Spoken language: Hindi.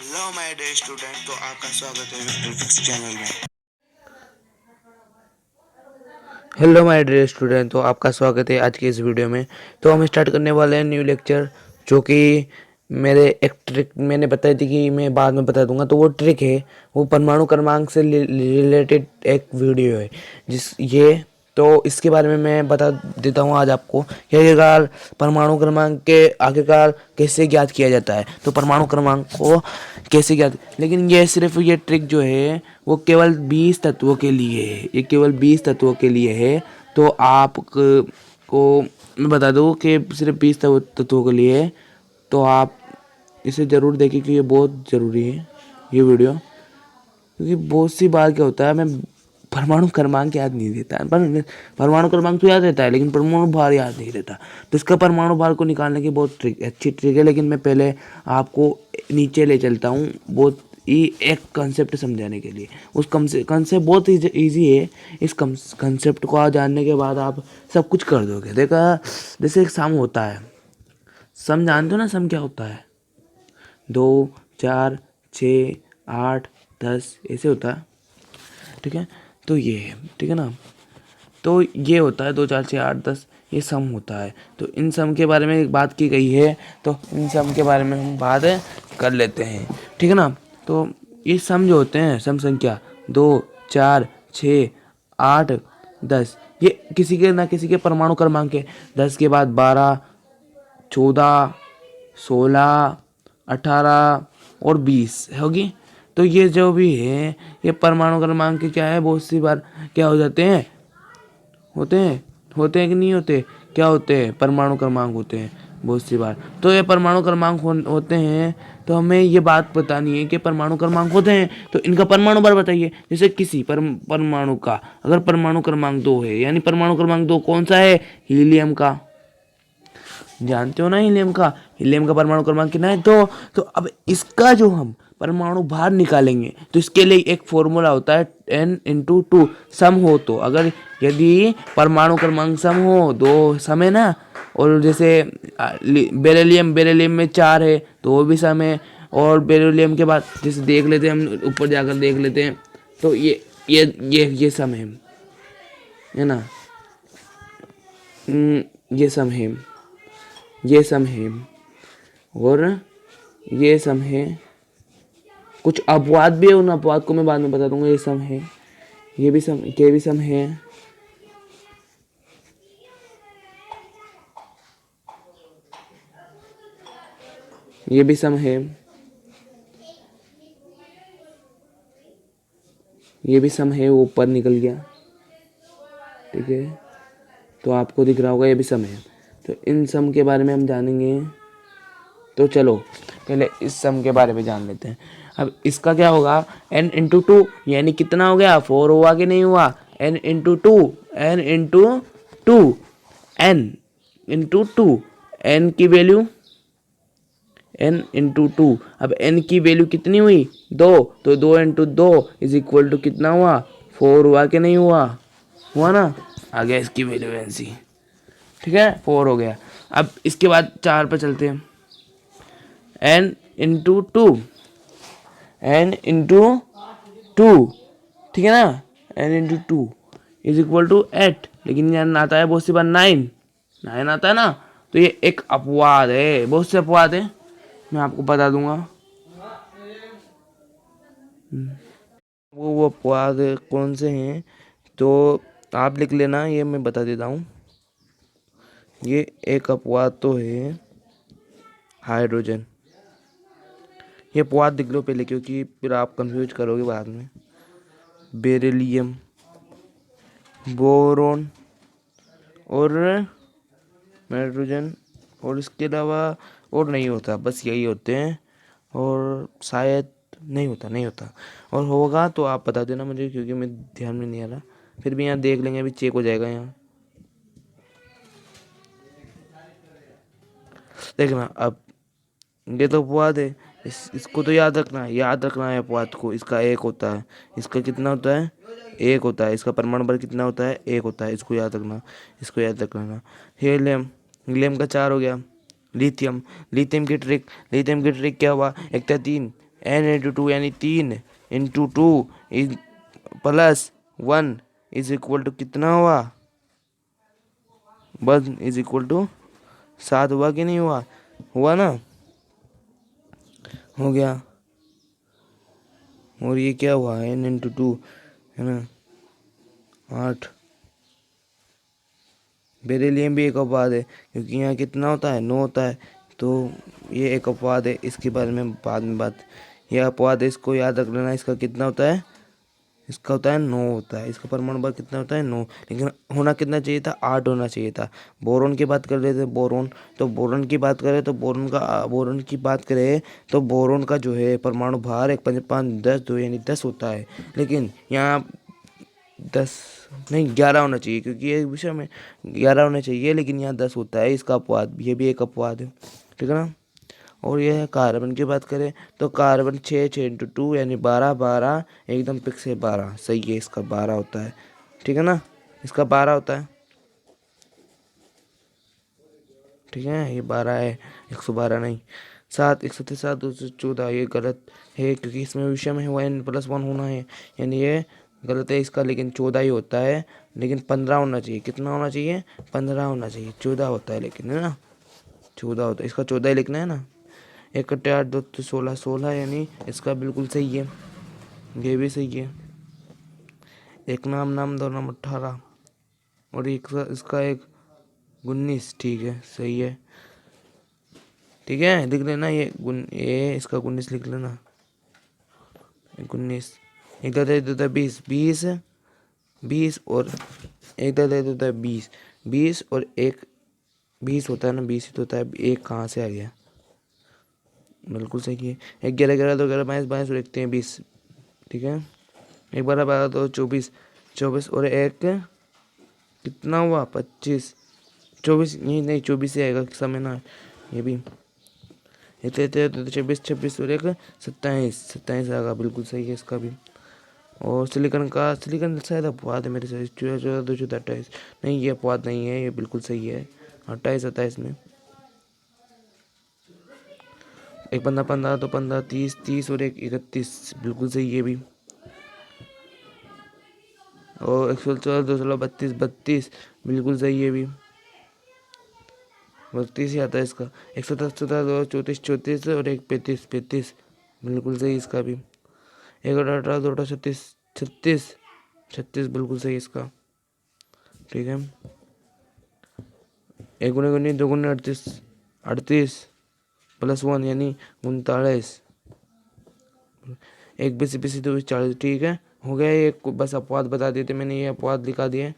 हेलो माय डियर स्टूडेंट, तो आपका स्वागत है मिस्टर फिक्स चैनल में। हेलो माय डियर स्टूडेंट, तो आपका स्वागत है आज की इस वीडियो में। तो हम स्टार्ट करने वाले हैं न्यू लेक्चर, जो कि मेरे एक ट्रिक मैंने बताई थी कि मैं बाद में बता दूंगा। तो वो ट्रिक है, वो परमाणु क्रमांक से रिलेटेड एक वीडियो है तो इसके बारे में मैं बता देता हूँ आज आपको कि आखिरकार परमाणु क्रमांक के आखिरकार कैसे ज्ञात किया जाता है। तो परमाणु क्रमांक को कैसे ज्ञात, लेकिन ये सिर्फ ये ट्रिक जो है वो केवल 20 तत्वों के लिए है। ये केवल 20 तत्वों के लिए है। तो आप को मैं बता दूँ कि सिर्फ 20 तत्वों के लिए है। तो आप इसे ज़रूर देखें कि ये बहुत ज़रूरी है ये वीडियो, क्योंकि बहुत सी बार क्या होता है मैं परमाणु क्रमांक याद नहीं रहता है, पर परमाणु क्रमांक तो याद रहता है लेकिन परमाणु भार याद नहीं रहता। तो इसका परमाणु भार को निकालने की बहुत अच्छी ट्रिक है। लेकिन मैं पहले आपको नीचे ले चलता हूँ बहुत ही एक कंसेप्ट समझाने के लिए। उस कंसेप्ट बहुत ईजी है। इस कंसेप्ट को जानने के बाद आप सब कुछ कर दोगे। देखा, जैसे एक सम होता है। सम जानते हो ना, सम क्या होता है? 2, 4, 6, 8, 10 ऐसे होता है, ठीक है। तो ये है, ठीक है ना। तो ये होता है 2, 4, 6, 8, 10, ये सम होता है। तो इन सम के बारे में बात की गई है, तो इन सम के बारे में हम बात कर लेते हैं, ठीक है ना। तो ये सम जो होते हैं, सम संख्या 2, 4, 6, 8, 10, ये किसी के ना किसी के परमाणु क्रमांक है। 10 के बाद 12, 14, 16, 18 और 20 होगी। तो ये जो भी है ये परमाणु क्रमांक क्या है, बहुत सी बार क्या हो जाते हैं, होते हैं कि नहीं होते, क्या होते हैं, परमाणु क्रमांक होते हैं बहुत सी बार। तो ये परमाणु क्रमांक होते हैं। तो हमें ये बात बतानी है कि परमाणु क्रमांक होते हैं तो इनका परमाणु भार बताइए। जैसे किसी परमाणु का अगर परमाणु क्रमांक 2 है, यानी परमाणु क्रमांक 2 कौन सा है? हीलियम का। जानते हो ना हीलियम का परमाणु क्रमांक कितना है? तो अब इसका जो हम परमाणु भार निकालेंगे तो इसके लिए एक फॉर्मूला होता है n×2 सम हो। तो अगर यदि परमाणु क्रमांक सम हो, दो सम है ना, और जैसे बेरिलियम में 4 है तो वो भी सम है। और बेरिलियम के बाद जैसे देख लेते हैं हम, ऊपर जाकर देख लेते हैं, तो ये सम है ना। ये सम है, ये सम है, और ये सम है। कुछ अपवाद भी है, उन अपवाद को मैं बाद में बता दूंगा। ये सम है, ये भी सम, के भी सम है, ये भी सम है, ये भी सम है, वो ऊपर निकल गया, ठीक है। तो आपको दिख रहा होगा ये भी सम है। तो इन सम के बारे में हम जानेंगे। तो चलो पहले इस सम के बारे में जान लेते हैं। अब इसका क्या होगा, n×2, यानी कितना हो गया, 4 हुआ कि नहीं हुआ? n×2, n×2, n×2, n की वैल्यू n×2। अब n की वैल्यू कितनी हुई? 2। तो 2 × 2 = कितना हुआ? 4 हुआ कि नहीं हुआ? हुआ ना। आ गया इसकी वैल्यू एनसी, ठीक है, 4 हो गया। अब इसके बाद 4 पर चलते हैं। n×2, n×2, ठीक है ना। n×2 = 8, लेकिन यहाँ आता है बहुत सी बार 9 आता है ना। तो ये एक अपवाद है, बहुत से अपवाद है, मैं आपको बता दूंगा। वो अपवाद कौन से हैं तो आप लिख लेना, ये मैं बता देता हूँ। ये एक अपवाद तो है हाइड्रोजन। ये अपवाद लिख लो पहले, क्योंकि फिर आप कंफ्यूज करोगे बाद में। बेरिलियम, बोरोन और नाइट्रोजन, और इसके अलावा और नहीं होता, बस यही होते हैं। और शायद नहीं होता और होगा तो आप बता देना मुझे, क्योंकि मैं ध्यान में नहीं आ रहा। फिर भी यहाँ देख लेंगे, अभी चेक हो जाएगा यहाँ, देखना। अब ये तो अपवाद है, इसको तो याद रखना है अपवाद को। इसका एक होता है, इसका कितना होता है? एक होता है। इसका परमाणु बल कितना होता है? एक होता है। इसको याद रखना, इसको याद रखना। हीलियम, हीलियम का 4 हो गया। लिथियम, लिथियम की ट्रिक क्या हुआ? एक था 3, n इंटू टू यानी 3 into two is plus 1 is equal to कितना हुआ? 1 इज इक्वल टू 7 हुआ कि नहीं हुआ? हुआ ना? हो गया। और ये क्या हुआ? n इंटू टू है ना 8। मेरे लिए भी एक अपवाद है क्योंकि यहाँ कितना होता है? 9 होता है। तो ये एक अपवाद है, इसके बारे में बाद में बात। यह अपवाद है, इसको याद रख लेना। इसका कितना होता है? इसका होता है 9 होता है। इसका परमाणु बल कितना होता है? 9। लेकिन होना कितना चाहिए था? 8 होना चाहिए था। बोरोन की बात कर रहे थे, बोरोन। तो बोरोन की बात करें तो बोरोन की बात करें तो बोरोन का जो है परमाणु भार 1.5 10 2 यानी 10 होता है। लेकिन यहाँ 10 नहीं 11 होना चाहिए क्योंकि ये विषय में 11 होना चाहिए, लेकिन यहाँ 10 होता है। इसका अपवाद, ये भी एक अपवाद है, ठीक है ना। और यह है कार्बन की बात करें तो कार्बन 6 इंटू टू यानी 12 एकदम फिक्स है 12। सही है, इसका 12 होता है, ठीक है ना। इसका 12 होता है, ठीक है। ये 12 है, 112 नहीं। 7 107 214 ये गलत है क्योंकि इसमें विषय में हुआ n+1 होना है, यानी ये गलत है इसका। लेकिन 14 ही होता है, लेकिन 15 होना चाहिए। कितना होना चाहिए? 15 होना चाहिए। 14 होता है लेकिन, है ना। 14 होता है, इसका 14 ही लिखना है ना। 1 8 2 16 16 यानी इसका बिल्कुल सही है। ये भी सही है। एक नाम नाम दो नाम 18 और इसका एक 19। ठीक है, सही है, ठीक है। लिख लेना ये इसका 19 लिख लेना। 19 एक दे देता है 20 20 20 और एक दे देता है 20 20 और एक 20 होता है ना, 20 ही तो होता है। एक कहाँ से आ गया? बिल्कुल सही है। एक 11 11 2 11 22 22 और एक 23, ठीक है। एक 12 12 2 24 24 और एक कितना हुआ? 25 24 नहीं 24 से आएगा समय ना, ये भी। इतने 26 26 और एक 27 27 आएगा, बिल्कुल सही है इसका भी। और सिलिकॉन शायद अपवाद है मेरे से। 14 14 2 14 28 नहीं, ये अपवाद नहीं है, ये बिल्कुल सही है। 28 27 में एक 15 15 तो 15 30 30 और एक 31, बिल्कुल सही है भी। और 114 2 32 32 बिल्कुल सही है भी। 32 ही आता है इसका। 110 17 2 34 34 और एक 35 35 बिल्कुल सही इसका भी। एक 18 2 36 36 36 बिल्कुल सही इसका, ठीक है। एक 19 2 38 38 +1 यानी 39। एक 20 20 2 40, ठीक है। हो गया ये, बस अपवाद बता देते मैंने, ये अपवाद लिखा दिए।